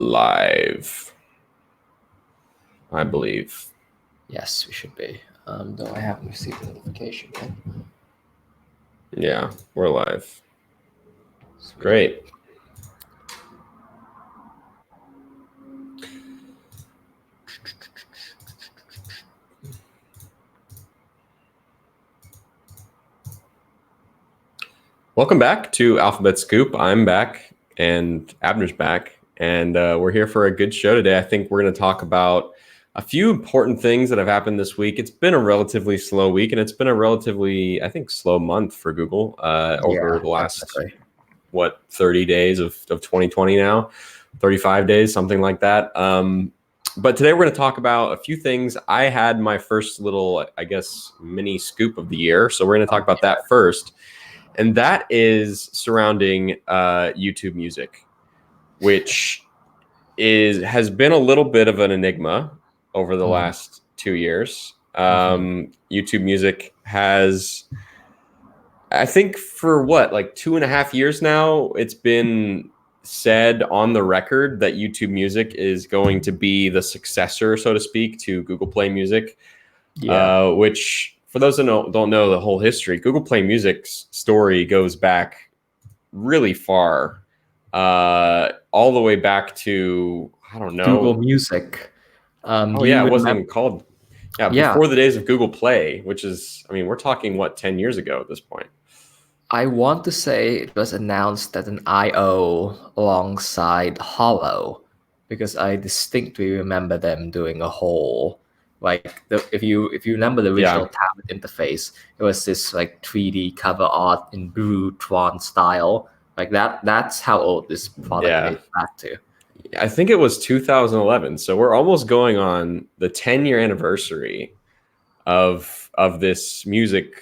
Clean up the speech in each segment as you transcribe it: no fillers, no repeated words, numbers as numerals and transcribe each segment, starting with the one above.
live, I believe. Yes, we should be. Though I haven't received a notification yet. Yeah, we're live. Sweet. Great. Welcome back to Alphabet Scoop. I'm back and Abner's back, and we're here for a good show today. I think we're going to talk about a few important things that have happened this week. It's been a relatively slow week, and it's been a relatively, I think, slow month for Google over the last, 30 days of 2020 now, 35 days, something like that. But today we're going to talk about a few things. I had my first little, I guess, mini scoop of the year, so we're going to talk about that first. And that is surrounding YouTube Music, which has been a little bit of an enigma over the last 2 years. YouTube Music has, I think, for like 2.5 years now, it's been said on the record that YouTube Music is going to be the successor, so to speak, to Google Play Music, which, for those that don't know the whole history, Google Play Music's story goes back really far, all the way back to, I don't know, Google Music. it wasn't even called. Before the days of Google Play, which is, I mean, we're talking, 10 years ago at this point. I want to say it was announced at an I/O alongside Hollow, because I distinctly remember them doing a whole, like, if you remember the original tablet interface, it was this like 3D cover art in blue Tron style, like that. That's how old this product dates back to. I think it was 2011, so we're almost going on the 10-year anniversary of this music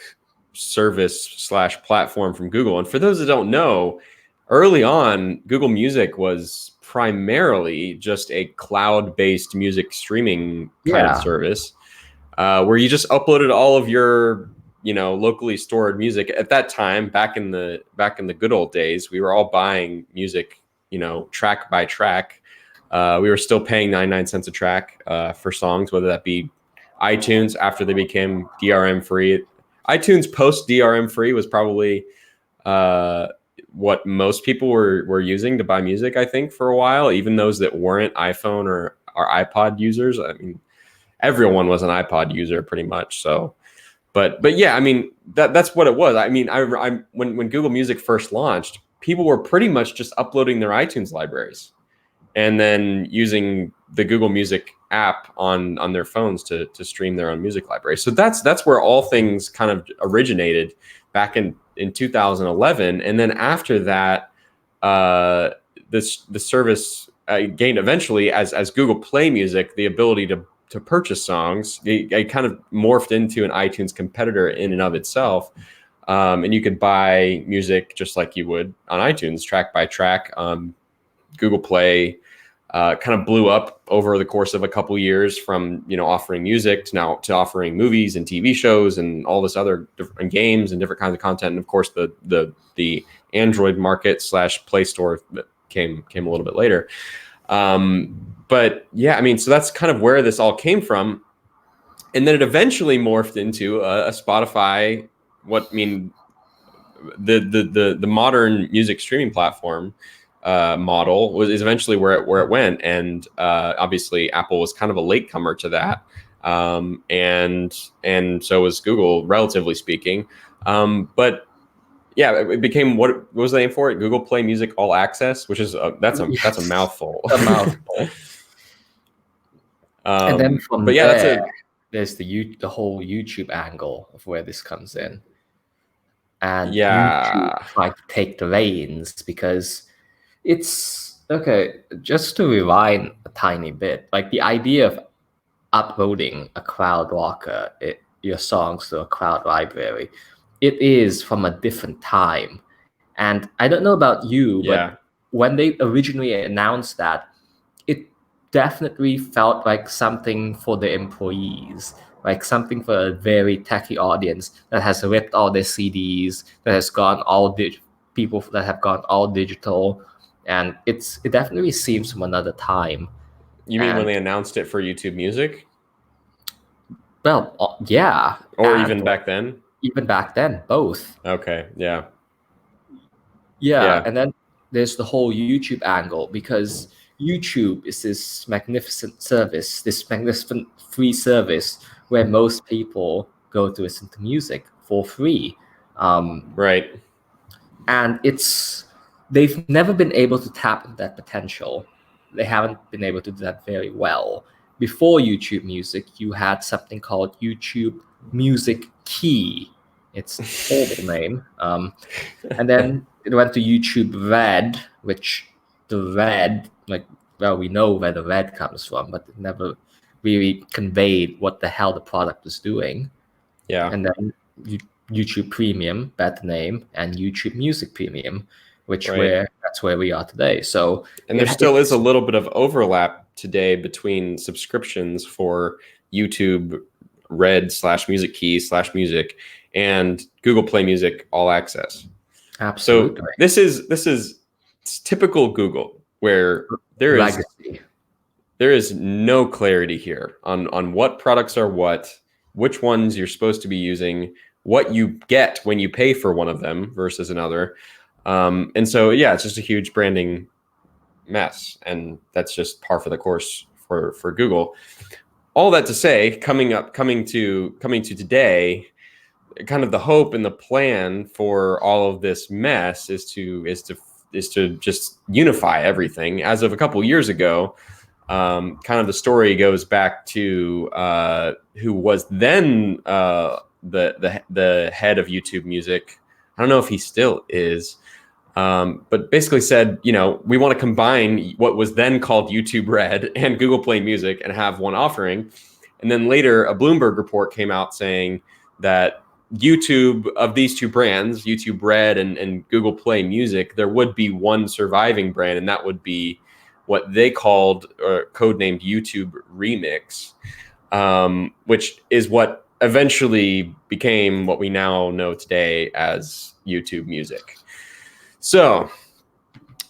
service / platform from Google. And for those that don't know, early on, Google Music was primarily just a cloud-based music streaming kind of service, where you just uploaded all of your, locally stored music. At that time, back in the good old days, we were all buying music, track by track. We were still paying 99 cents a track for songs, whether that be iTunes after they became DRM free. iTunes post DRM free was probably what most people were using to buy music, I think, for a while, even those that weren't iPhone or iPod users. I mean, everyone was an iPod user pretty much. So, but yeah, I mean, that's what it was. I mean, when Google Music first launched, people were pretty much just uploading their iTunes libraries and then using the Google Music app on their phones to stream their own music library. So that's where all things kind of originated back in 2011. And then after that, the service gained eventually, as Google Play Music, the ability to purchase songs. It kind of morphed into an iTunes competitor in and of itself. And you could buy music just like you would on iTunes, track by track. Google Play kind of blew up over the course of a couple years, from offering music to offering movies and TV shows and all this other different games and different kinds of content. And of course, the Android market / Play Store came a little bit later. But yeah, I mean, so that's kind of where this all came from, and then it eventually morphed into a Spotify. The modern music streaming platform model is eventually where it went, and obviously Apple was kind of a latecomer to that, and so was Google, relatively speaking. But yeah, it became, what was the name for it? Google Play Music All Access, which is that's a mouthful. A mouthful. And then from there's the whole YouTube angle of where this comes in. And YouTube tried to take the reins, because it's okay. Just to rewind a tiny bit, like the idea of uploading a CloudWalker, your songs to a cloud library, it is from a different time. And I don't know about you, but when they originally announced that, it definitely felt like something for the employees, like something for a very techie audience that has ripped all their CDs, that has gone people that have gone all digital, and it definitely seems from another time. You mean when they announced it for YouTube Music? Well, yeah. Or even back then? Even back then, both. Okay, yeah. Yeah, and then there's the whole YouTube angle, because YouTube is this magnificent service, this magnificent free service where most people go to listen to music for free. Right. And they've never been able to tap into that potential. They haven't been able to do that very well. Before YouTube Music, you had something called YouTube Music Key. It's a horrible name. And then it went to YouTube Red, which the red, we know where the red comes from, but it never really conveyed what the hell the product was doing. Yeah. And then YouTube Premium, better name, and YouTube Music Premium, that's where we are today. So, and there still is a little bit of overlap today between subscriptions for YouTube Red /Music Key /Music and Google Play Music All Access. Absolutely. So this is typical Google, where there is no clarity here on what products are which ones you're supposed to be using, what you get when you pay for one of them versus another. And so, yeah, it's just a huge branding mess, and that's just par for the course for Google. All that to say, coming to today, kind of the hope and the plan for all of this mess is to just unify everything. As of a couple years ago, kind of the story goes back to who was then the head of YouTube Music. I don't know if he still is, but basically said, we want to combine what was then called YouTube Red and Google Play Music and have one offering. And then later, a Bloomberg report came out saying that YouTube, of these two brands, YouTube Red and Google Play Music, there would be one surviving brand, and that would be what they called or codenamed YouTube Remix, which is what eventually became what we now know today as YouTube Music. So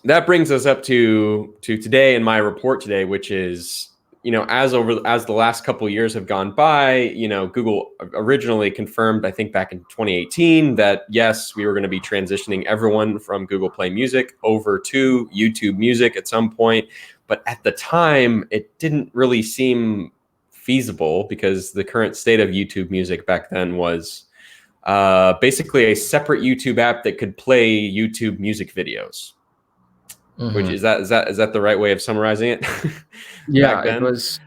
that brings us up to today and my report today, which is, as the last couple of years have gone by, Google originally confirmed, I think back in 2018, that yes, we were going to be transitioning everyone from Google Play Music over to YouTube Music at some point. But at the time, it didn't really seem feasible because the current state of YouTube Music back then was basically a separate YouTube app that could play YouTube music videos. Mm-hmm. Which is that the right way of summarizing it? Yeah, it was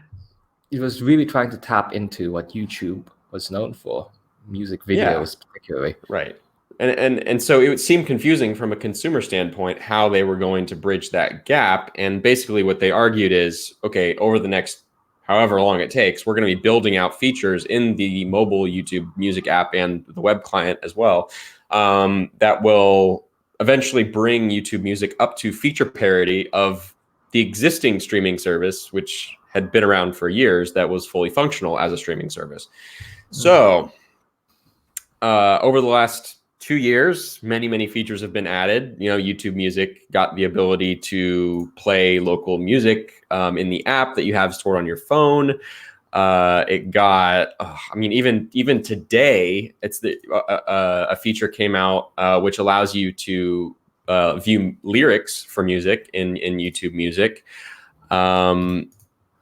really trying to tap into what YouTube was known for, music videos particularly. Right. And so it would seem confusing from a consumer standpoint how they were going to bridge that gap. And basically what they argued is, okay, over the next however long it takes, we're going to be building out features in the mobile YouTube Music app and the web client as well, that will eventually bring YouTube Music up to feature parity of the existing streaming service, which had been around for years, that was fully functional as a streaming service. So over the last 2 years, many features have been added. YouTube Music got the ability to play local music in the app that you have stored on your phone. It got, even today, it's a feature came out which allows you to view lyrics for music in YouTube Music, and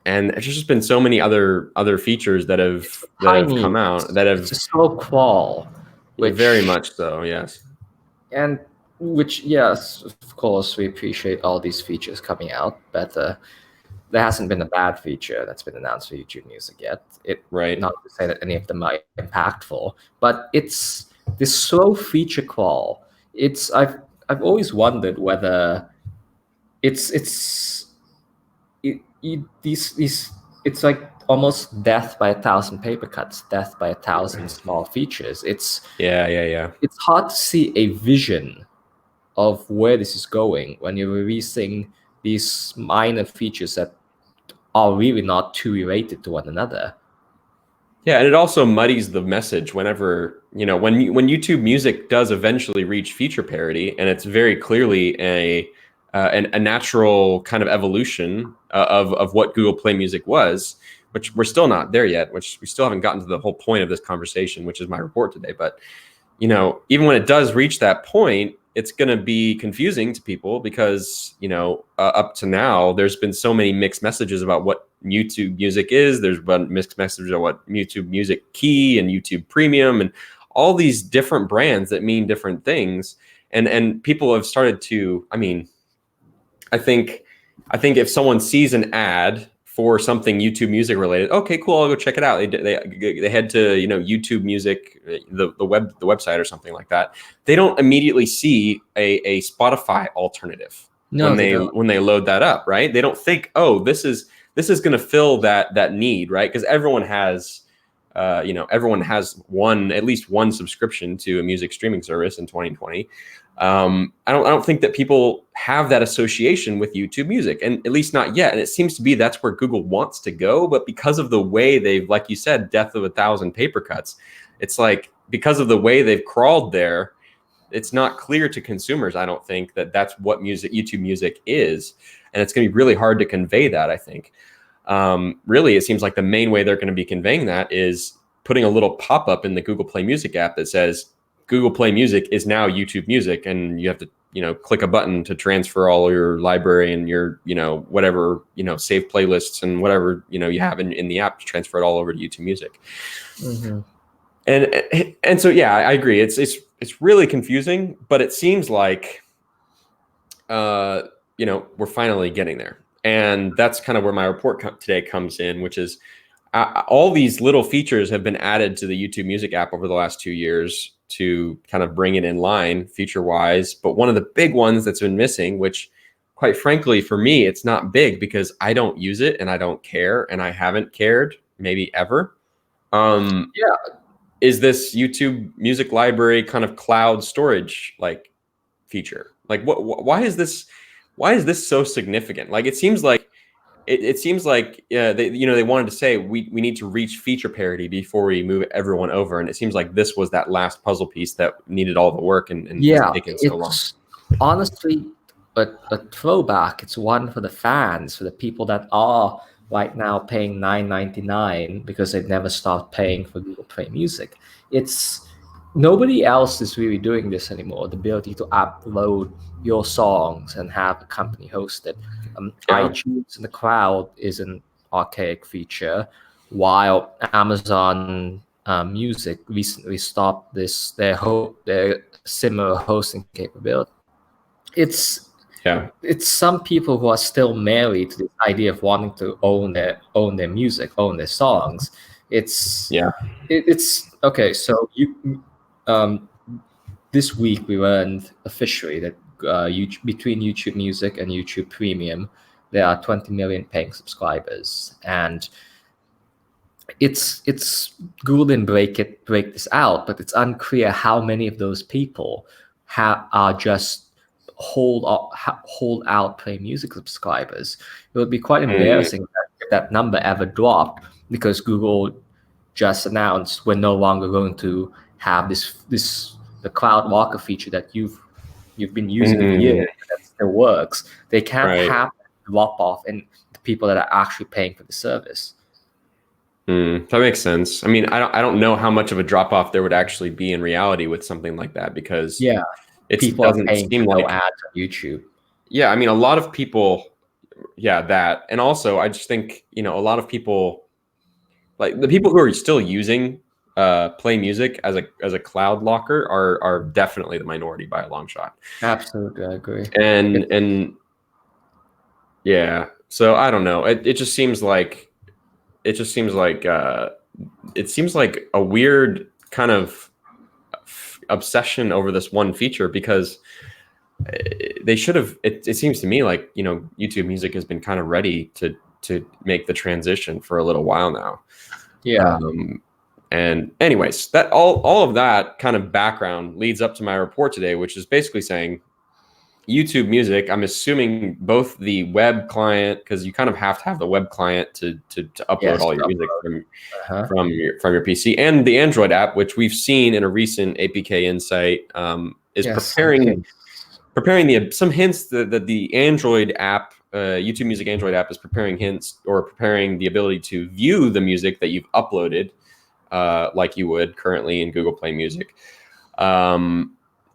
there's just been so many other features that have come out that have it's a slow crawl. Very much so, yes. And which, yes, of course, we appreciate all these features coming out, but there hasn't been a bad feature that's been announced for YouTube Music yet. Not to say that any of them are impactful, but it's this slow feature crawl. I've always wondered whether it's like almost death by 1,000 paper cuts, death by 1,000 small features. It's hard to see a vision of where this is going when you're releasing these minor features that are really not too related to one another. Yeah, and it also muddies the message whenever, when YouTube Music does eventually reach feature parity, and it's very clearly a a natural kind of evolution of what Google Play Music was, which we're still not there yet, which we still haven't gotten to the whole point of this conversation, which is my report today. But, you know, even when it does reach that point, it's going to be confusing to people because, you know, up to now, there's been so many mixed messages about what YouTube Music is. There's been mixed messages of what YouTube Music Key and YouTube Premium and all these different brands that mean different things. And people have started to, I mean, I think if someone sees an ad for something YouTube Music related, okay, cool, I'll go check it out. They head to, you know, YouTube Music, the website or something like that. They don't immediately see a Spotify alternative when they load that up, right? They don't think, oh, this is going to fill that need, right? Because everyone has at least one subscription to a music streaming service in 2020. I don't think that people have that association with YouTube Music, and at least not yet. And it seems to be that's where Google wants to go. But because of the way they've, like you said, death of 1,000 paper cuts, it's like because of the way they've crawled there, it's not clear to consumers, I don't think, that that's what YouTube Music is. And it's going to be really hard to convey that, I think. Really, it seems like the main way they're going to be conveying that is putting a little pop-up in the Google Play Music app that says, Google Play Music is now YouTube Music, and you have to, you know, click a button to transfer all your library and your, you know, whatever, you know, saved playlists and whatever, you know, you have in the app to transfer it all over to YouTube Music. Mm-hmm. And so, yeah, I agree. It's really confusing, but it seems like, you know, we're finally getting there. And that's kind of where my report today comes in, which is all these little features have been added to the YouTube Music app over the last 2 years to kind of bring it in line feature-wise. But one of the big ones that's been missing, which quite frankly, for me, it's not big because I don't use it and I don't care and I haven't cared maybe ever. Is this YouTube Music Library kind of cloud storage like feature? Like why is this so significant? Like it seems like they wanted to say we need to reach feature parity before we move everyone over, and it seems like this was that last puzzle piece that needed all the work and was taking so long. Honestly a throwback. It's one for the fans, for the people that are right now paying $9.99 because they've never stopped paying for Google Play Music. It's nobody else is really doing this anymore. The ability to upload your songs and have a company host it. iTunes in the cloud is an archaic feature, while Amazon Music recently stopped their similar hosting capability. It's some people who are still married to the idea of wanting to own their music, own their songs. It's okay. So this week we learned officially that between YouTube Music and YouTube Premium, there are 20 million paying subscribers, and it's Google didn't break this out, but it's unclear how many of those people are just hold out Play Music subscribers. It would be quite embarrassing if that number ever dropped, because Google just announced we're no longer going to have the Cloud Locker feature that you've been using for years that still works. They can't have a drop off in the people that are actually paying for the service. That makes sense. I mean, I don't know how much of a drop off there would actually be in reality with something like that, because people are paying for no ads on YouTube. Yeah, I mean, a lot of people, that, and also I just think, you know, a lot of people, like the people who are still using Play Music as a cloud locker are definitely the minority by a long shot. Absolutely, I agree. And so I don't know. It just seems like it seems like a weird kind of obsession over this one feature, because they should have. It seems to me like, you know, YouTube Music has been kind of ready to make the transition for a little while now. Yeah. And anyways, that all of that kind of background leads up to my report today, which is basically saying YouTube Music, I'm assuming both the web client, because you kind of have to have the web client to upload all your music from your PC, and the Android app, which we've seen in a recent APK Insight, is preparing preparing some hints that the Android app, YouTube Music Android app, is preparing hints or preparing the ability to view the music that you've uploaded, like you would currently in Google Play Music.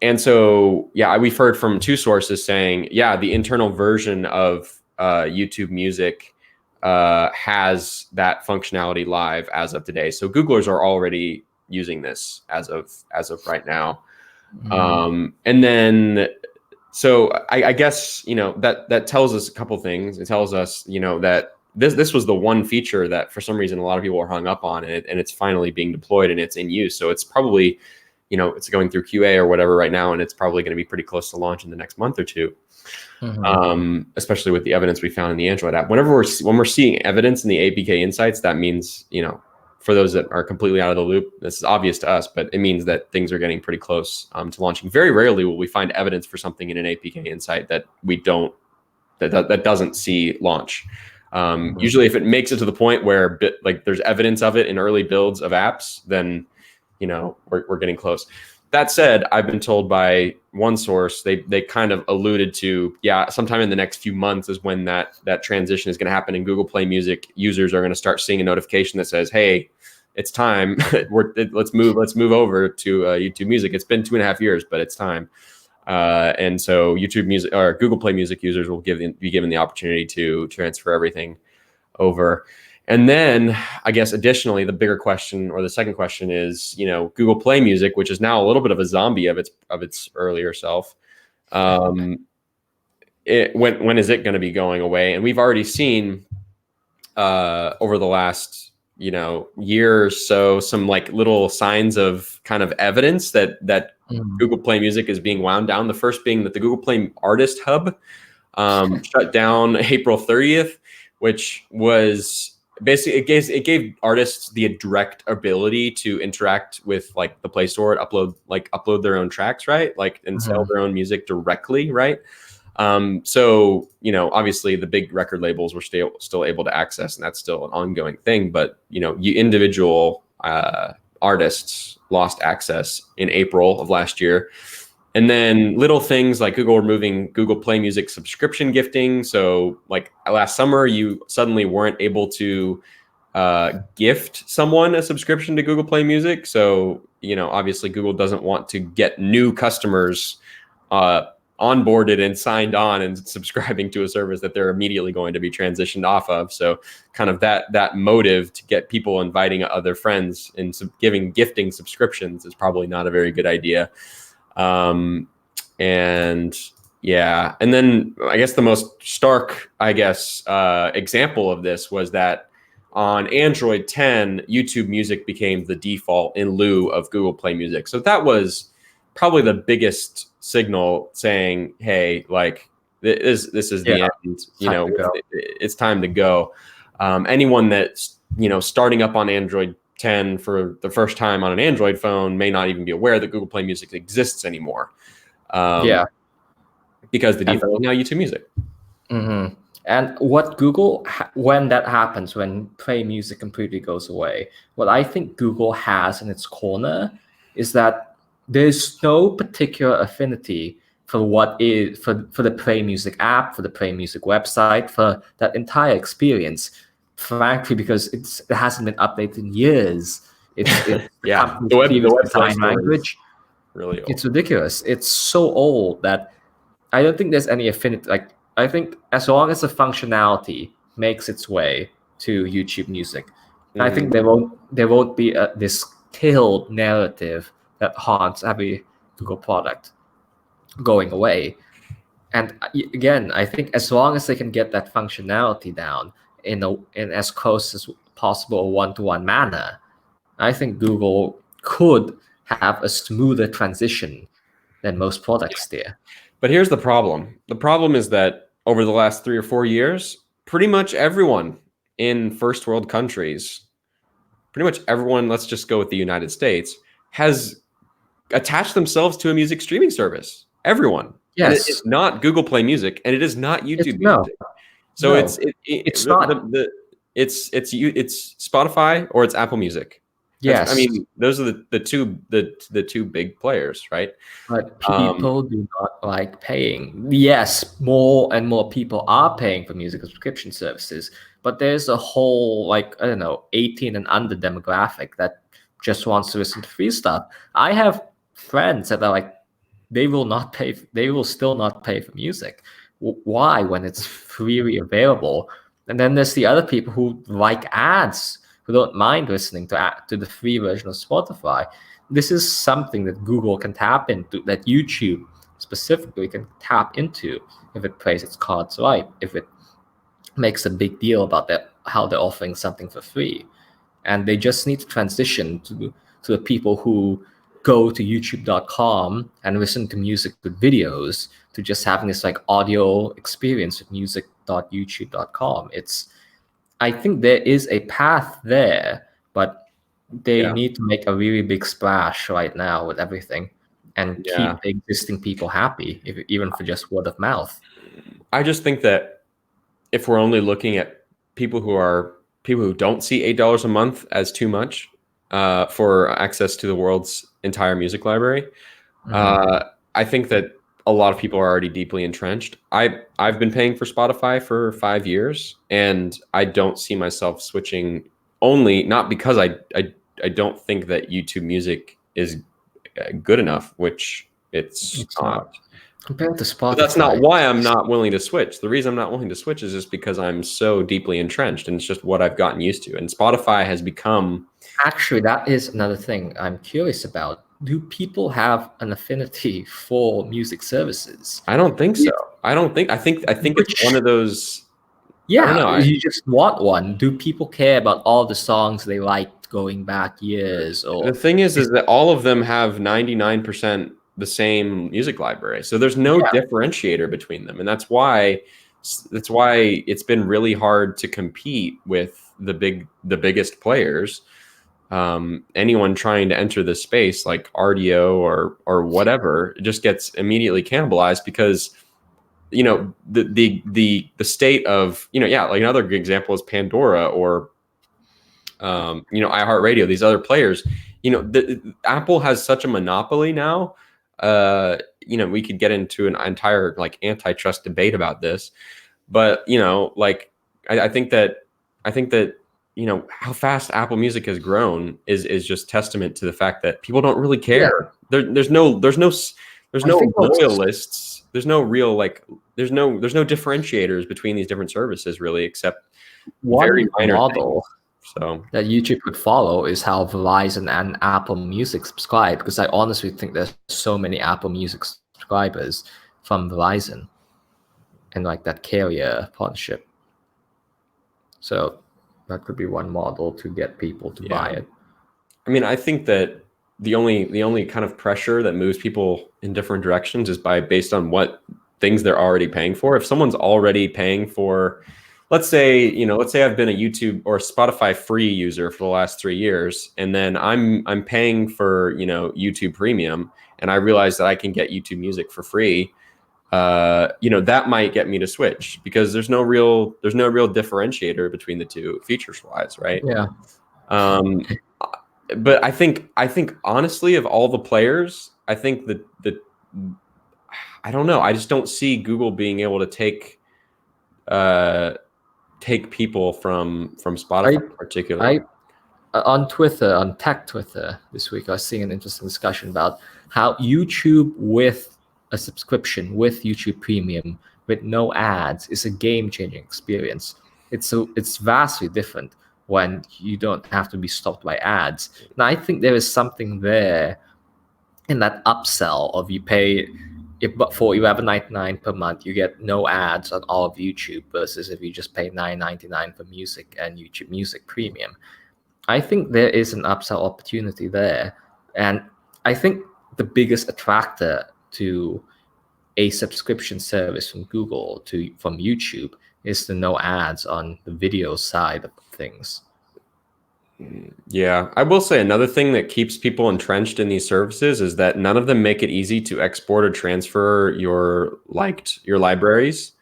And so, yeah, we've heard from two sources saying, yeah, the internal version of YouTube Music has that functionality live as of today. So Googlers are already using this as of right now. And then, so I guess, that tells us a couple things. It tells us, that this was the one feature that for some reason a lot of people are hung up on, and it's finally being deployed and it's in use. So it's probably, it's going through QA or whatever right now, and it's probably going to be pretty close to launch in the next month or two. Especially with the evidence we found in the Android app. When we're seeing evidence in the APK insights, that means, for those that are completely out of the loop, this is obvious to us, but it means that things are getting pretty close to launching. Very rarely will we find evidence for something in an APK insight that we don't, that doesn't see launch. Usually if it makes it to the point where there's evidence of it in early builds of apps, then, we're getting close. That said, I've been told by one source, they kind of alluded to, yeah, sometime in the next few months is when that transition is going to happen, and Google Play Music users are going to start seeing a notification that says, hey, it's time. Let's move over to YouTube Music. It's been 2.5 years, but it's time. And so YouTube Music or Google Play Music users will be given the opportunity to transfer everything over. And then I guess additionally, the bigger question, or the second question, is, Google Play Music, which is now a little bit of a zombie of its earlier self. When is it going to be going away? And we've already seen over the last year or so some little signs of kind of evidence that Google Play Music is being wound down. The first being that the Google Play Artist Hub shut down April 30th, which was basically it gave artists the direct ability to interact with the Play Store, upload their own tracks, right? And sell their own music directly, right? So obviously the big record labels were still able to access, and that's still an ongoing thing. But individual artists lost access in April of last year. And then little things like Google removing Google Play Music subscription gifting. So last summer, you suddenly weren't able to gift someone a subscription to Google Play Music. So, obviously Google doesn't want to get new customers onboarded and signed on and subscribing to a service that they're immediately going to be transitioned off of. So kind of that motive to get people inviting other friends and gifting subscriptions is probably not a very good idea. And then I guess the most stark, example of this was that on Android 10, YouTube Music became the default in lieu of Google Play Music. So that was probably the biggest signal saying, hey, this is the end, it's time to go. Anyone that's, starting up on Android 10 for the first time on an Android phone may not even be aware that Google Play Music exists anymore. Because the default is now YouTube Music. And what Google, when that happens, when Play Music completely goes away, what I think Google has in its corner is that there's no particular affinity for for the Play Music app, for the Play Music website, for that entire experience. Frankly, because it hasn't been updated in years. It's the website design language. Really old. It's ridiculous. It's so old that I don't think there's any affinity. I think as long as the functionality makes its way to YouTube Music, I think there won't be this killed narrative that haunts every Google product going away. And again, I think as long as they can get that functionality down in as close as possible a one-to-one manner, I think Google could have a smoother transition than most products there. But here's the problem. The problem is that over the last 3 or 4 years, pretty much everyone in first world countries, let's just go with the United States, has attached themselves to a music streaming service. Everyone. Yes. And it is not Google Play Music, and it is not YouTube Music. So it's not. It's Spotify or it's Apple Music. Yes. I mean, those are the two big players, right? But people do not like paying. Yes, more and more people are paying for music subscription services, but there's a whole, like, I don't know, 18 and under demographic that just wants to listen to free stuff. I have friends that are like, they will still not pay for music. Why, when it's freely available? And then there's the other people who like ads, who don't mind listening to the free version of Spotify. This is something that Google can tap into, that YouTube specifically can tap into if it plays its cards right, if it makes a big deal about how they're offering something for free. And they just need to transition to the people who go to youtube.com and listen to music with videos, to just having this like audio experience with music.youtube.com. I think there is a path there, but they need to make a really big splash right now with everything and keep the existing people happy, even for just word of mouth. I just think that if we're only looking at people who don't see $8 a month as too much for access to the world's entire music library, I think that a lot of people are already deeply entrenched. I've been paying for Spotify for 5 years, and I don't see myself switching. Only not because I don't think that YouTube Music is good enough, which it's not. Compared to Spotify. But that's not why I'm not willing to switch. The reason I'm not willing to switch is just because I'm so deeply entrenched, and it's just what I've gotten used to. And Spotify has become... Actually, that is another thing I'm curious about. Do people have an affinity for music services? I don't think so. I think it's one of those... Yeah, I don't know. You just want one. Do people care about all the songs they liked going back years? Or the thing is that all of them have 99% the same music library, so there's no differentiator between them, and that's why it's been really hard to compete with the biggest players. Anyone trying to enter this space, like RDO or whatever, it just gets immediately cannibalized because the state of like another good example is Pandora or iHeartRadio. These other players, Apple has such a monopoly now. We could get into an entire like antitrust debate about this, but I think that how fast Apple Music has grown is just testament to the fact that people don't really care. There's no loyalists. There's no real there's no differentiators between these different services really, except one model that YouTube could follow is how Verizon and Apple Music subscribe, because I honestly think there's so many Apple Music subscribers from Verizon and like that carrier partnership. So that could be one model to get people to buy it. I mean, I think that the only kind of pressure that moves people in different directions is based on what things they're already paying for. If someone's already paying for, let's say I've been a YouTube or Spotify free user for the last 3 years, and then I'm paying for YouTube Premium, and I realize that I can get YouTube Music for free. That might get me to switch because there's no real differentiator between the two features wise, right? Yeah. But I think honestly, of all the players, I think that I don't know. I just don't see Google being able to take people from Spotify in particular. On Twitter, on Tech Twitter this week, I was seeing an interesting discussion about how YouTube with a subscription, with YouTube Premium, with no ads, is a game-changing experience. It's vastly different when you don't have to be stopped by ads. Now, I think there is something there in that upsell of you pay for $11.99 per month, you get no ads on all of YouTube, versus if you just pay $9.99 for music and YouTube Music Premium. I think there is an upsell opportunity there, and I think the biggest attractor to a subscription service from Google from YouTube is the no ads on the video side of things. Yeah, I will say another thing that keeps people entrenched in these services is that none of them make it easy to export or transfer your libraries.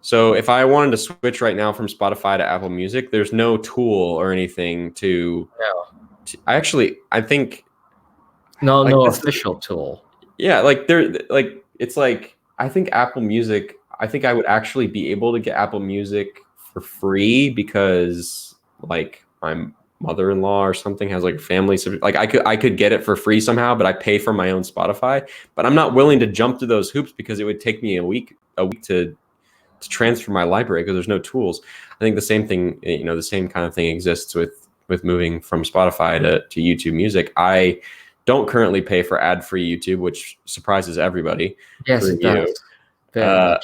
So if I wanted to switch right now from Spotify to Apple Music, there's no tool or anything to I think no like no this, official tool. yeah, like it's like I think Apple Music. I think I would actually be able to get Apple Music for free because like my mother-in-law or something has like family, like I could get it for free somehow, but I pay for my own Spotify. But I'm not willing to jump through those hoops because it would take me a week to transfer my library because there's no tools. I think the same thing, the same kind of thing exists with moving from Spotify to YouTube Music. I don't currently pay for ad-free YouTube, which surprises everybody. Yes, it does. Very much.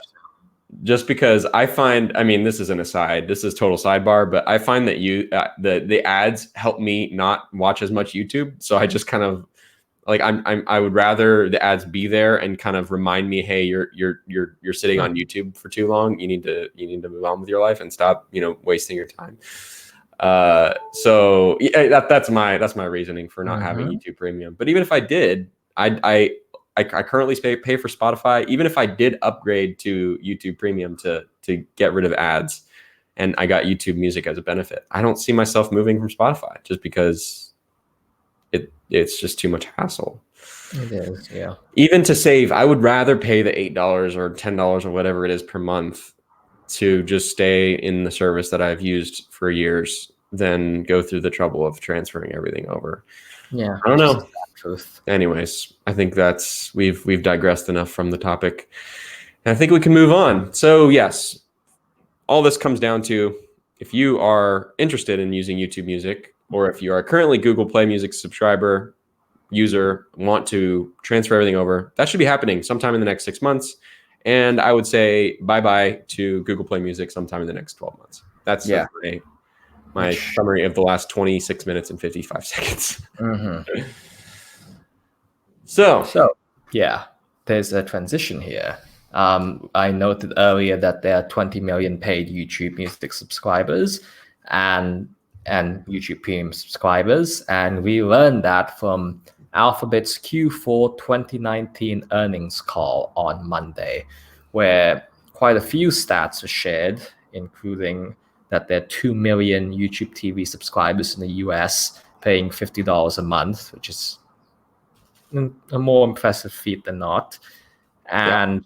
Just because I find, I mean, this is an aside, this is total sidebar, but I find that the ads help me not watch as much YouTube. So I just kind of like I would rather the ads be there and kind of remind me, hey, you're sitting on YouTube for too long. You need to move on with your life and stop wasting your time. So yeah, that's my reasoning for not having YouTube Premium. But even if I did, I currently pay for Spotify. Even if I did upgrade to YouTube Premium to get rid of ads, and I got YouTube Music as a benefit, I don't see myself moving from Spotify just because it's just too much hassle. It is, yeah. Even to save, I would rather pay the $8 or $10 or whatever it is per month to just stay in the service that I've used for years than go through the trouble of transferring everything over. Yeah, I don't know. Truth. Anyways, I think we've digressed enough from the topic. And I think we can move on. So yes, all this comes down to if you are interested in using YouTube Music, or if you are currently Google Play Music subscriber, user, want to transfer everything over, that should be happening sometime in the next 6 months. And I would say bye-bye to Google Play Music sometime in the next 12 months. That's my summary of the last 26 minutes and 55 seconds. So yeah, there's a transition here. I noted earlier that there are 20 million paid YouTube Music subscribers and YouTube Premium subscribers, and we learned that from Alphabet's Q4 2019 earnings call on Monday, where quite a few stats are shared, including that there are 2 million YouTube TV subscribers in the US paying $50 a month, which is a more impressive feat than not. And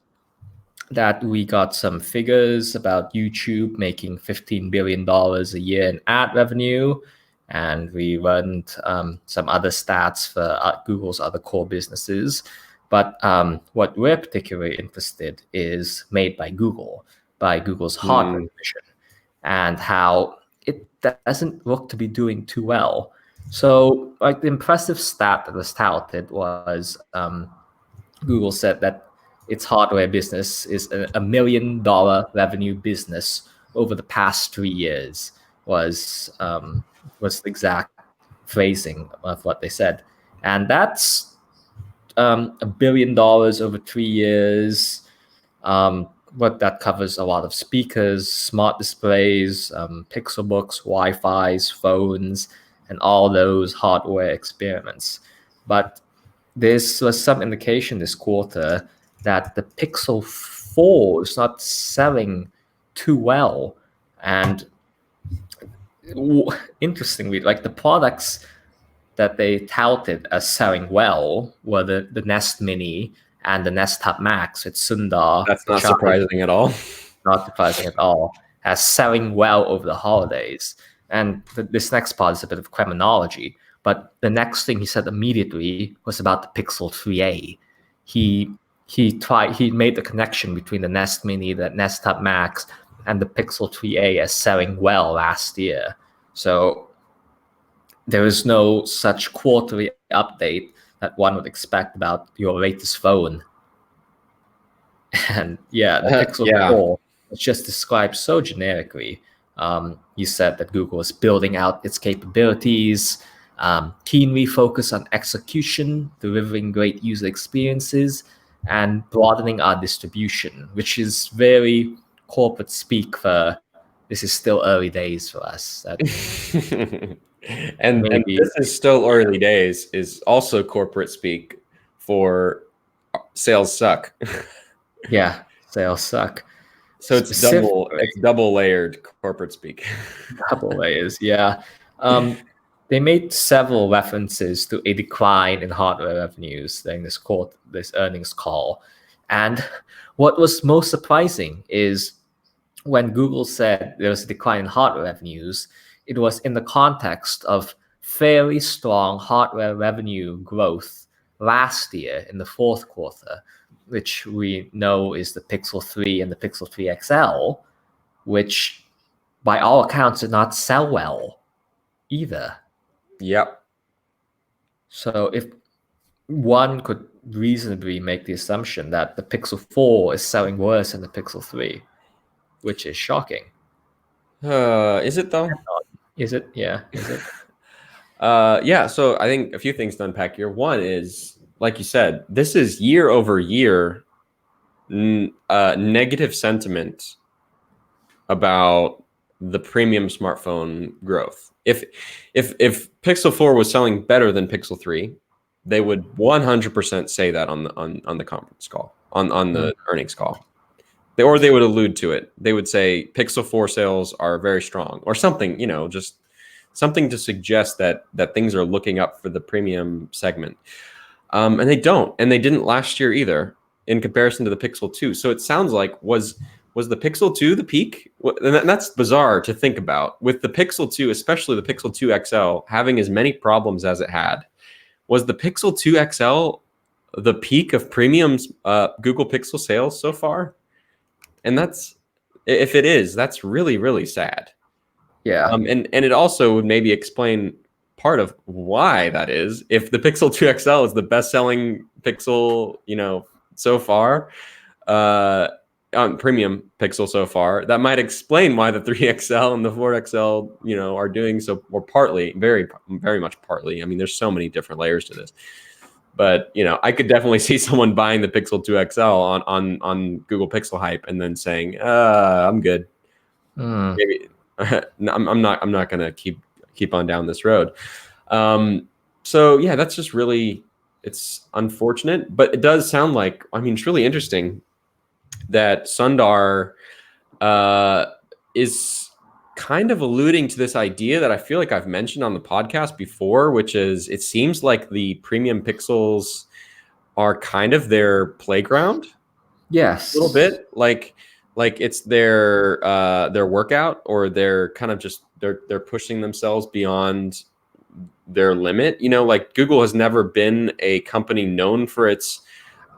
that we got some figures about YouTube making $15 billion a year in ad revenue. And we learned some other stats for Google's other core businesses. But what we're particularly interested is made by Google's hardware division, and how it doesn't look to be doing too well. So like the impressive stat that was touted was Google said that its hardware business is a $1 million revenue business over the past 3 years was the exact phrasing of what they said. And that's $1 billion over 3 years. What that covers a lot of speakers, smart displays, Pixel books, Wi-Fi's, phones, and all those hardware experiments. But this was some indication this quarter that the Pixel 4 is not selling too well. And interestingly, like the products that they touted as selling well were the Nest Mini and the Nest Hub Max with Sundar. That's not surprising at all. Not surprising at all, as selling well over the holidays. And this next part is a bit of criminology. But the next thing he said immediately was about the Pixel 3a. He made the connection between the Nest Mini, the Nest Hub Max, and the Pixel 3a as selling well last year. So there is no such quarterly update that one would expect about your latest phone. And the Pixel 4 was just described so generically. You said that Google is building out its capabilities, keenly focused on execution, delivering great user experiences, and broadening our distribution, which is very corporate speak for this is still early days for us. and this is still early days is also corporate speak for sales suck. Yeah, sales suck. So it's double layered corporate speak. Double layers, yeah. They made several references to a decline in hardware revenues during this earnings call. And what was most surprising is when Google said there was a decline in hardware revenues, it was in the context of fairly strong hardware revenue growth last year in the fourth quarter, which we know is the Pixel 3 and the Pixel 3 XL, which by all accounts did not sell well either. Yep. So if one could reasonably make the assumption that the Pixel 4 is selling worse than the Pixel 3, which is shocking. Is it though? Is it? Yeah. Is it? Yeah. So I think a few things to unpack here. One is, like you said, this is year over year negative sentiment about the premium smartphone growth. If Pixel 4 was selling better than Pixel 3, they would 100% say that on the conference call, on the earnings call. Or they would allude to it. They would say Pixel 4 sales are very strong or something, just something to suggest that things are looking up for the premium segment. And they don't. And they didn't last year either in comparison to the Pixel 2. So it sounds like was the Pixel 2 the peak? And that's bizarre to think about. With the Pixel 2, especially the Pixel 2 XL, having as many problems as it had, was the Pixel 2 XL the peak of premium Google Pixel sales so far? And if it is, that's really, really sad. Yeah. And it also would maybe explain part of why that is. If the Pixel 2 XL is the best-selling Pixel, so far, premium Pixel so far, that might explain why the 3XL and the 4XL, are doing so, or partly, very, very much partly. I mean, there's so many different layers to this. But I could definitely see someone buying the Pixel 2 XL on Google Pixel hype and then saying, "I'm good." Maybe I'm not gonna keep on down this road. So yeah, that's just really, it's unfortunate, but it does sound like, it's really interesting that Sundar is kind of alluding to this idea that I feel like I've mentioned on the podcast before, which is it seems like the premium pixels are kind of their playground. Yes. A little bit like it's their workout, or they're kind of just they're pushing themselves beyond their limit. Like Google has never been a company known for its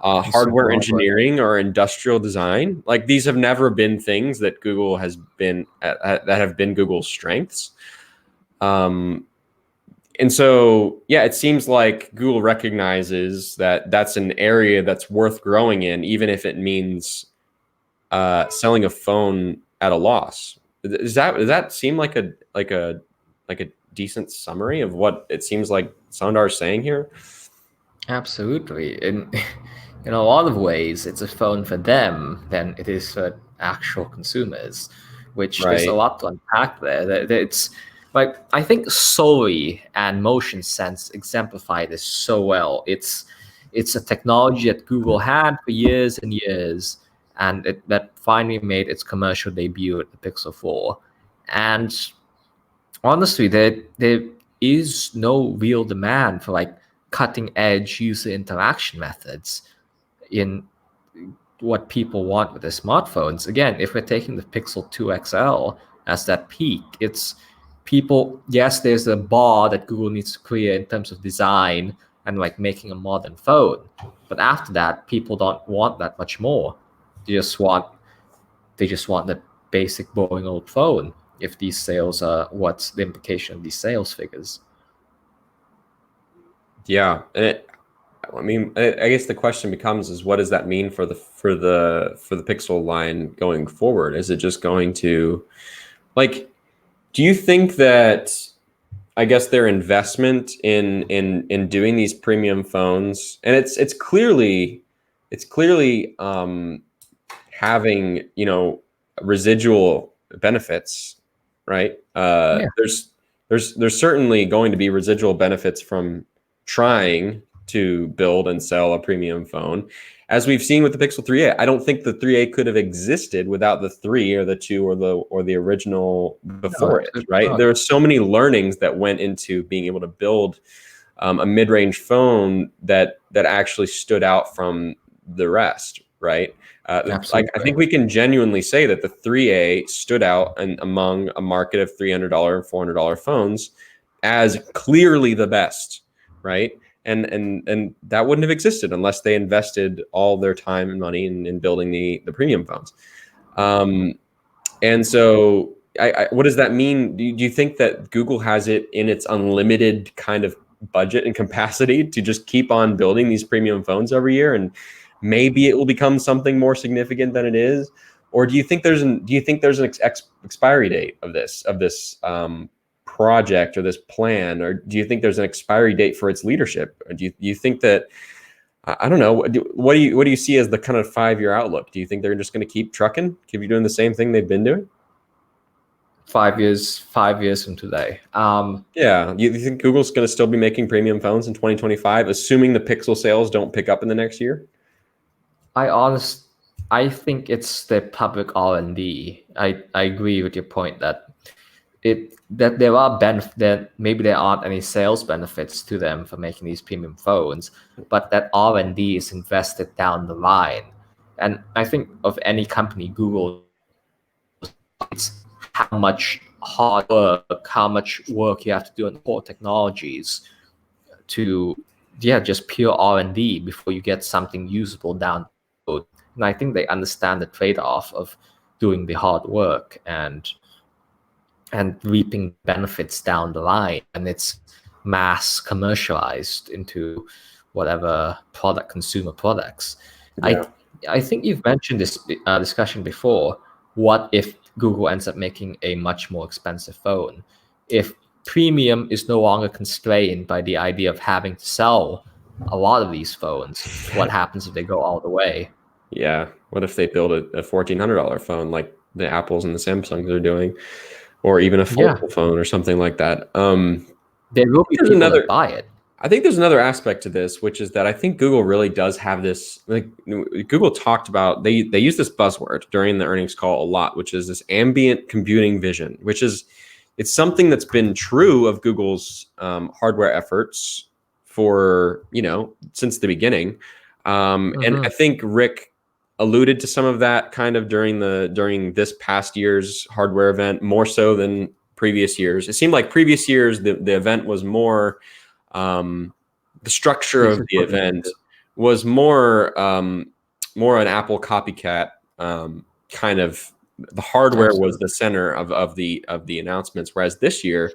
hardware engineering or industrial design. Like these have never been things that Google has been that have been Google's strengths. And so, yeah, it seems like Google recognizes that that's an area that's worth growing in, even if it means selling a phone at a loss. Does that seem like a decent summary of what it seems like Sundar is saying here? Absolutely. In a lot of ways, it's a phone for them than it is for actual consumers, which there's a lot to unpack there. It's like, I think Soli and Motion Sense exemplify this so well. It's a technology that Google had for years and years, and that finally made its commercial debut at the Pixel 4. And honestly, there is no real demand for like cutting edge user interaction methods in what people want with their smartphones. Again, if we're taking the Pixel 2 XL as that peak, it's people, yes, there's a bar that Google needs to clear in terms of design and like making a modern phone. But after that, people don't want that much more. They just want the basic boring old phone, if these sales are what's the implication of these sales figures. Yeah. I guess the question becomes is what does that mean for the Pixel line going forward? Is it just going to, like, do you think that, I guess, their investment in doing these premium phones, and it's clearly having, residual benefits, right? There's certainly going to be residual benefits from trying to build and sell a premium phone. As we've seen with the Pixel 3a, I don't think the 3a could have existed without the 3 or the 2 or the original before it, right? There are so many learnings that went into being able to build a mid-range phone that actually stood out from the rest, right? Like I think we can genuinely say that the 3A stood out among a market of $300 and $400 phones as clearly the best, right? And that wouldn't have existed unless they invested all their time and money in building the premium phones. And so what does that mean? Do you think that Google has it in its unlimited kind of budget and capacity to just keep on building these premium phones every year, and maybe it will become something more significant than it is? Or do you think there's an expiry date of this project or this plan? Or do you think there's an expiry date for its leadership? Or do you think that, I don't know, what do you see as the kind of 5-year outlook? Do you think they're just going to keep trucking, keep doing the same thing they've been doing? 5 years from today. Yeah, you think Google's going to still be making premium phones in 2025, assuming the Pixel sales don't pick up in the next year? I think it's the public R&D. I agree with your point that there are that maybe there aren't any sales benefits to them for making these premium phones, but that R&D is invested down the line. And I think of any company, Google, it's how much hard work, how much work you have to do on core technologies to, just pure R&D before you get something usable down the road. And I think they understand the trade-off of doing the hard work and reaping benefits down the line, and it's mass commercialized into whatever consumer products. Yeah. I think you've mentioned this discussion before. What if Google ends up making a much more expensive phone? If premium is no longer constrained by the idea of having to sell a lot of these phones, what happens if they go all the way? Yeah. What if they build a $1,400 phone like the Apples and the Samsungs are doing, or even a foldable phone or something like that? There will be people that buy it. I think there's another aspect to this, which is that I think Google really does have this, like Google talked about, they use this buzzword during the earnings call a lot, which is this ambient computing vision, which is, it's something that's been true of Google's hardware efforts for, since the beginning. And I think Rick alluded to some of that kind of during this past year's hardware event, more so than previous years. It seemed like previous years, the event was more, the structure of the event was more an Apple copycat kind of. The hardware was the center of the announcements, whereas this year,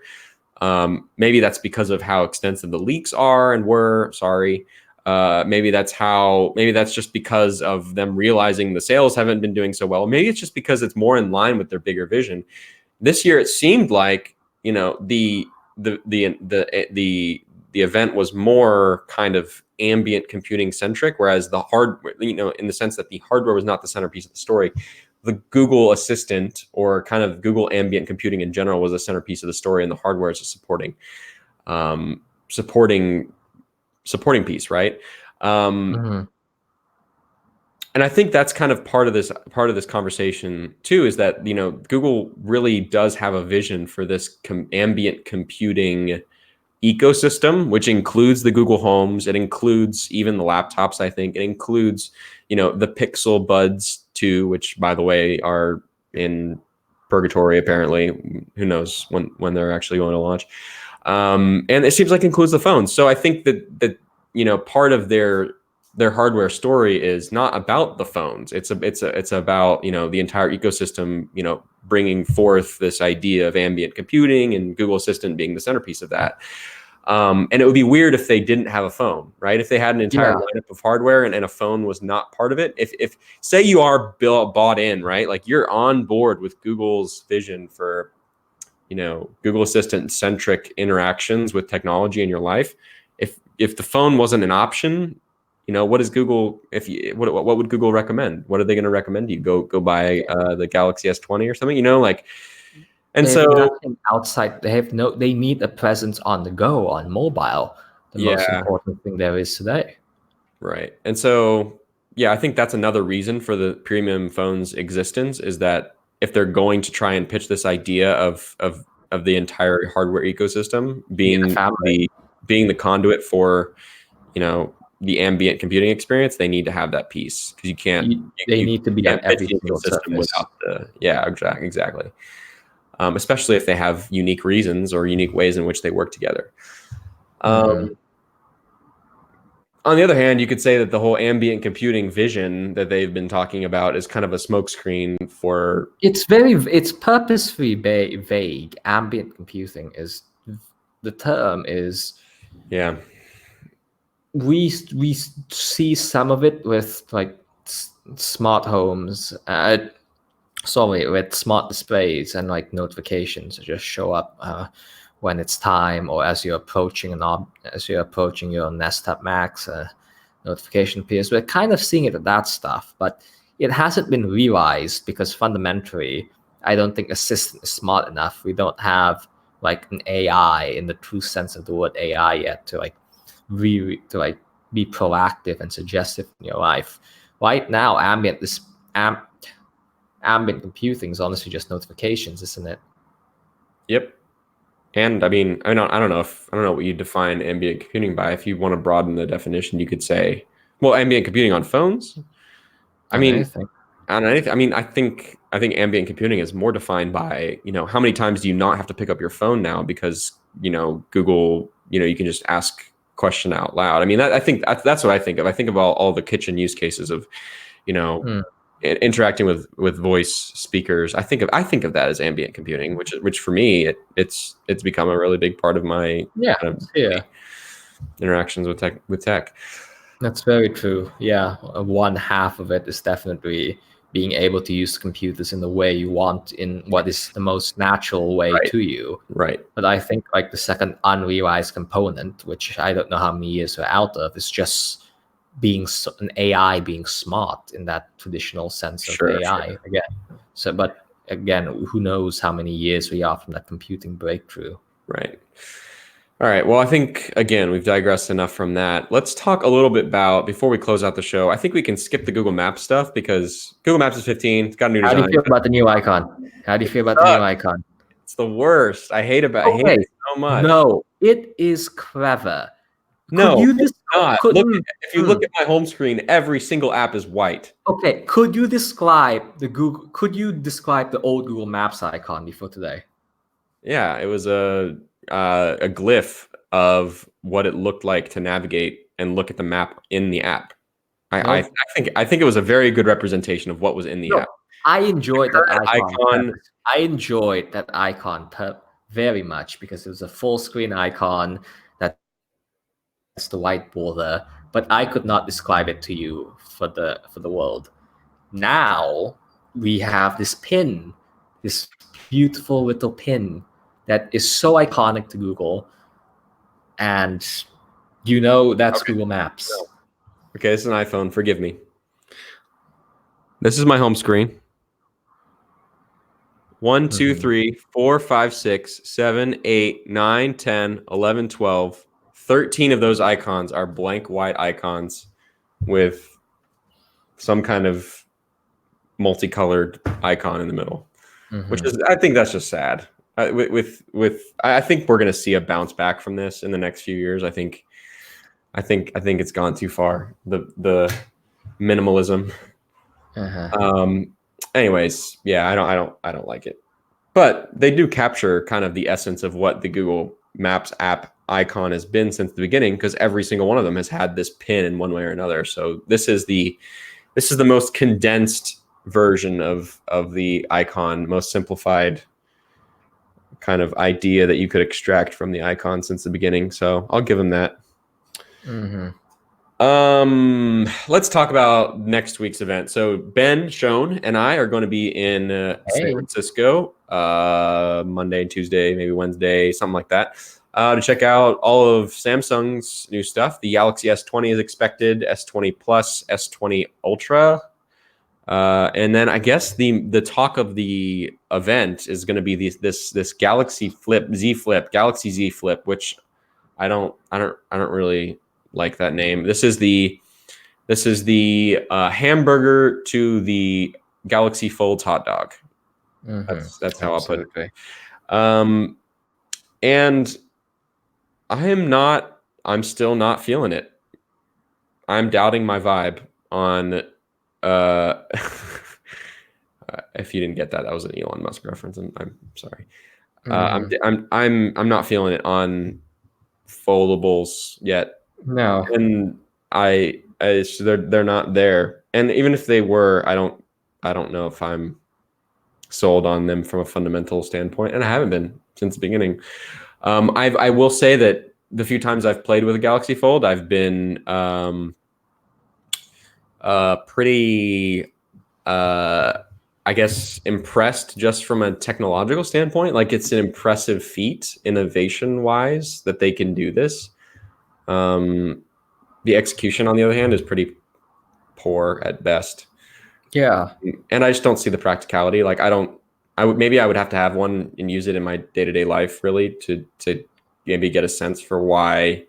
maybe that's because of how extensive the leaks are and were. Sorry, maybe that's just because of them realizing the sales haven't been doing so well. Maybe it's just because it's more in line with their bigger vision. This year, it seemed like the event was more kind of ambient computing centric, whereas the hardware, in the sense that the hardware was not the centerpiece of the story. The Google Assistant, or kind of Google ambient computing in general, was the centerpiece of the story, and the hardware is a supporting piece, right? And I think that's kind of part of this conversation too, is that Google really does have a vision for this ambient computing ecosystem, which includes the Google Homes. It includes even the laptops. I think it includes the Pixel Buds 2, which by the way are in purgatory apparently. Who knows when they're actually going to launch? And it seems like it includes the phones. So I think that part of their hardware story is not about the phones. It's about the entire ecosystem. Bringing forth this idea of ambient computing, and Google Assistant being the centerpiece of that. And it would be weird if they didn't have a phone, right? If they had an entire lineup of hardware and a phone was not part of it. If say you are bought in, right? Like you're on board with Google's vision for, Google Assistant centric interactions with technology in your life. If the phone wasn't an option, what is Google? What would Google recommend? What are they going to recommend to you? Go buy the Galaxy S20 or something, And they so outside, they need a presence on the go, on mobile. the most important thing there is today. Right. And so, yeah, I think that's another reason for the premium phone's existence, is that if they're going to try and pitch this idea of the entire hardware ecosystem being the conduit for, the ambient computing experience, they need to have that piece, because they need to be on every single system surface. Without exactly. Especially if they have unique reasons or unique ways in which they work together. On the other hand, you could say that the whole ambient computing vision that they've been talking about is kind of a smokescreen for. It's purposefully vague. Ambient computing is the term is. Yeah. We see some of it with like smart homes. With smart displays and like notifications that just show up when it's time, or as you're approaching your Nest Hub Max, notification appears. We're kind of seeing it with that stuff, but it hasn't been realized because fundamentally, I don't think Assistant is smart enough. We don't have like an AI in the true sense of the word AI yet to be proactive and suggestive in your life. Right now, ambient computing is honestly just notifications, isn't it? Yep. And I mean, I don't know what you define ambient computing by. If you want to broaden the definition, you could say, well, ambient computing on phones. I mean, on anything. I mean, I think ambient computing is more defined by, how many times do you not have to pick up your phone now because, Google, you can just ask question out loud. I mean, I think that's what I think of. I think of all the kitchen use cases of, interacting with voice speakers. I think of that as ambient computing, which for me it's become a really big part of my interactions with tech. That's very true. Yeah, one half of it is definitely being able to use computers in the way you want, in what is the most natural way to you. Right. But I think like the second unrealized component, which I don't know how many years we're out of, is just being an AI being smart in that traditional sense of AI again. So, but again, who knows how many years we are from that computing breakthrough. Right. All right. Well, I think, again, we've digressed enough from that. Let's talk a little bit about, before we close out the show, I think we can skip the Google Maps stuff because Google Maps is 15. It's got a new design. How do you feel about the new icon? The new icon? It's the worst. I hate it so much. No, it is clever. No, it's not. If you look at my home screen, every single app is white. Okay, could you describe the old Google Maps icon before today? Yeah, it was a glyph of what it looked like to navigate and look at the map in the app. I think it was a very good representation of what was in the app. I enjoyed that icon. I enjoyed that icon very much because it was a full screen icon. That's the white border, but I could not describe it to you for the world. Now we have this pin, this beautiful little pin that is so iconic to Google, and that's Google Maps. Okay, this is an iPhone. Forgive me. This is my home screen. 1, 2, 3, 4, 5, 6, 7, 8, 9, 10, 11, 12. 13 of those icons are blank white icons with some kind of multicolored icon in the middle, which is, I think that's just sad. I think we're going to see a bounce back from this in the next few years. I think it's gone too far. The minimalism. Anyways, yeah, I don't like it, but they do capture kind of the essence of what the Google Maps app icon has been since the beginning, because every single one of them has had this pin in one way or another. So this is the most condensed version of the icon, most simplified kind of idea that you could extract from the icon since the beginning. So I'll give them that. Let's talk about next week's event. So Ben, Schoen, and I are going to be in San Francisco Monday and Tuesday, maybe Wednesday, something like that, to check out all of Samsung's new stuff. The Galaxy S20 is expected, S20 Plus, S20 Ultra. And then I guess the talk of the event is going to be this Galaxy Z Flip, which I don't really like that name. This is the hamburger to the Galaxy Folds hot dog. That's how I'll put it. And I'm still not feeling it. I'm doubting my vibe on if you didn't get that was an Elon Musk reference, and I'm sorry. I'm not feeling it on foldables yet. No. And they're not there. And even if they were, I don't know if I'm sold on them from a fundamental standpoint, and I haven't been since the beginning. I will say that the few times I've played with a Galaxy Fold, I've been pretty I guess impressed just from a technological standpoint. Like, it's an impressive feat innovation wise that they can do this. The execution, on the other hand, is pretty poor at best. Yeah. And I just don't see the practicality. Like, I would have to have one and use it in my day-to-day life, really, to maybe get a sense for why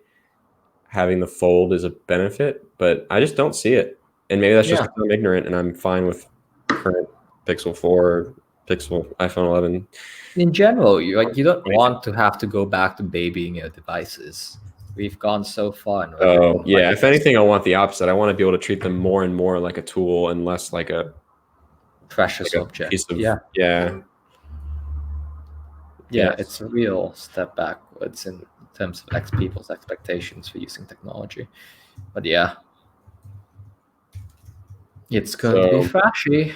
having the fold is a benefit, but I just don't see it. And maybe that's just because I'm ignorant and I'm fine with current Pixel 4, Pixel, iPhone 11. In general, you don't want to have to go back to babying your devices. We've gone so far. Oh, yeah. If anything, I want the opposite. I want to be able to treat them more and more like a tool and less like a precious object. Piece of, yeah, it's a real step backwards in terms of people's expectations for using technology. But yeah, it's going to be flashy.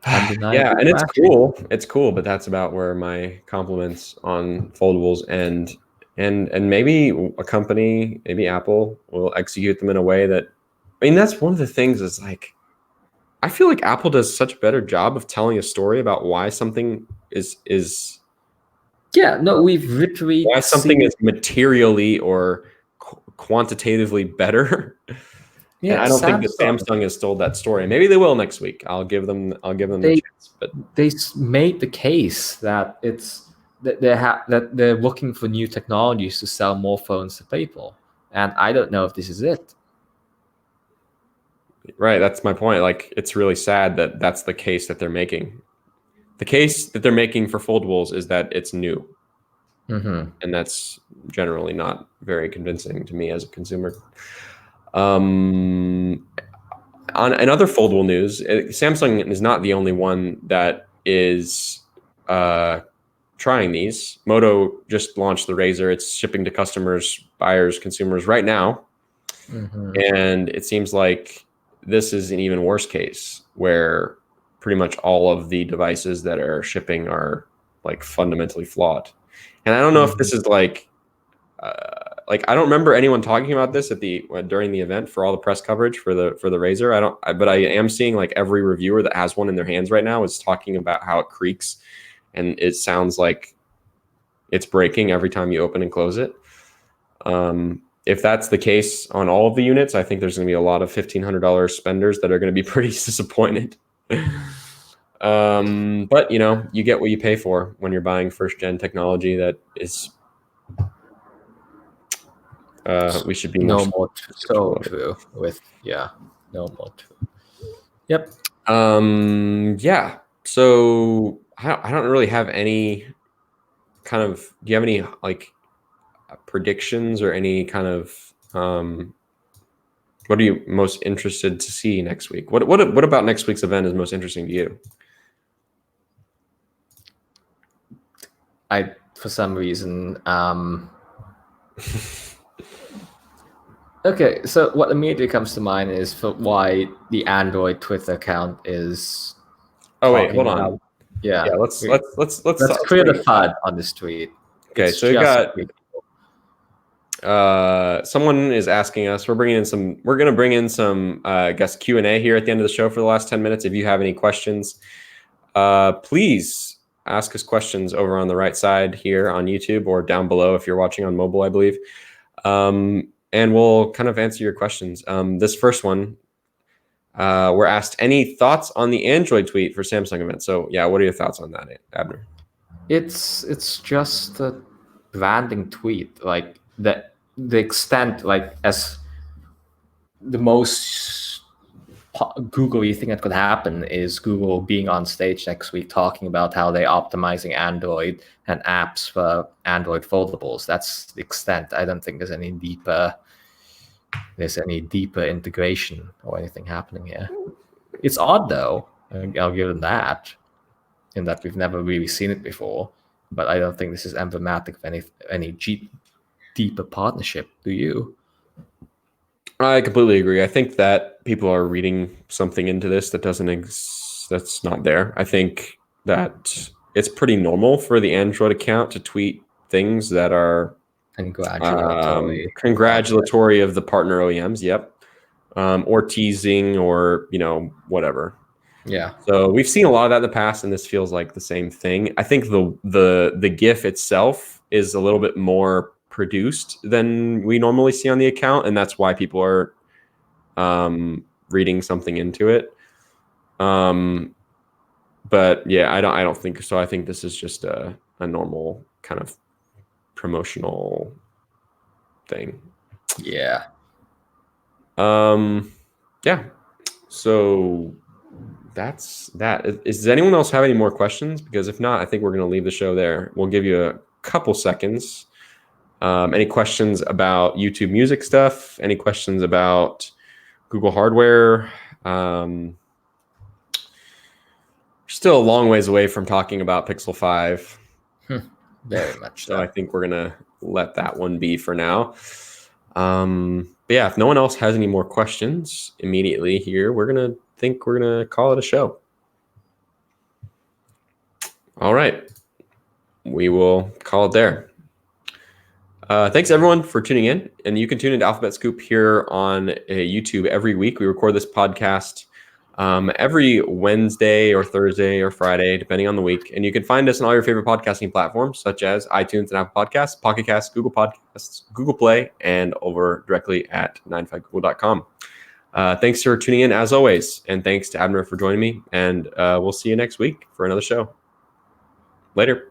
Yeah, and it's cool. It's cool, but that's about where my compliments on foldables end. And maybe a company, maybe Apple, will execute them in a way that, I mean, that's one of the things is like, I feel like Apple does such a better job of telling a story about why something is we've literally why something is materially or quantitatively better. Yeah, and I don't think that Samsung has told that story. Maybe they will next week. I'll give them the chance. But they made the case that that they're looking for new technologies to sell more phones to people, and I don't know if this is it. Right, that's my point. Like, it's really sad that that's the case that they're making. The case that they're making for foldables is that it's new, and that's generally not very convincing to me as a consumer. On other foldable news, Samsung is not the only one that is trying these. Moto just launched the Razr. It's shipping to customers, buyers, consumers right now. And it seems like this is an even worse case where pretty much all of the devices that are shipping are like fundamentally flawed. And I don't know if this is like I don't remember anyone talking about this during the event for all the press coverage for the Razr. But I am seeing like every reviewer that has one in their hands right now is talking about how it creaks and it sounds like it's breaking every time you open and close it. If that's the case on all of the units, I think there's going to be a lot of $1,500 spenders that are going to be pretty disappointed. But you get what you pay for when you're buying first gen technology that is. We should be no more so true with no more true. Yep. Yeah. So I don't really have any kind of. Do you have any like predictions or any kind of what are you most interested to see next week? What about next week's event is most interesting to you? For some reason, okay, so what immediately comes to mind is for why the Android Twitter account is. Oh wait, hold on. Yeah, let's clear the FUD on this tweet. Okay, so we got. Someone is asking us. We're going to bring in some I guess Q&A here at the end of the show for the last 10 minutes. If you have any questions, please ask us questions over on the right side here on YouTube or down below if you're watching on mobile, I believe. And we'll kind of answer your questions. This first one, we're asked any thoughts on the Android tweet for Samsung event. So yeah, what are your thoughts on that, Abner? It's just branding tweet, like the extent, like as the most Google-y thing that could happen is Google being on stage next week talking about how they're optimizing Android and apps for Android foldables. That's the extent. I don't think there's any deeper integration or anything happening here. It's odd though. I'll give them that, in that we've never really seen it before. But I don't think this is emblematic of any deeper partnership. Do you? I completely agree. I think that people are reading something into this that that's not there. I think that it's pretty normal for the Android account to tweet things that are congratulatory of the partner OEMs. Yep. Or teasing, or whatever. Yeah. So we've seen a lot of that in the past, and this feels like the same thing. I think the GIF itself is a little bit more produced than we normally see on the account, and that's why people are reading something into it. But yeah, I don't think so. I think this is just a normal kind of promotional thing. Yeah. Yeah. So that's that. Does anyone else have any more questions? Because if not, I think we're going to leave the show there. We'll give you a couple seconds. Any questions about YouTube music stuff? Any questions about Google hardware? Still a long ways away from talking about Pixel 5. Very much so. I think we're going to let that one be for now. But yeah, if no one else has any more questions immediately here, we're going to call it a show. All right. We will call it there. Thanks everyone for tuning in, and you can tune into Alphabet Scoop here on YouTube every week. We record this podcast every Wednesday or Thursday or Friday, depending on the week. And you can find us on all your favorite podcasting platforms, such as iTunes and Apple Podcasts, Pocket Casts, Google Podcasts, Google Play, and over directly at 95google.com. Thanks for tuning in as always, and thanks to Abner for joining me. And we'll see you next week for another show. Later.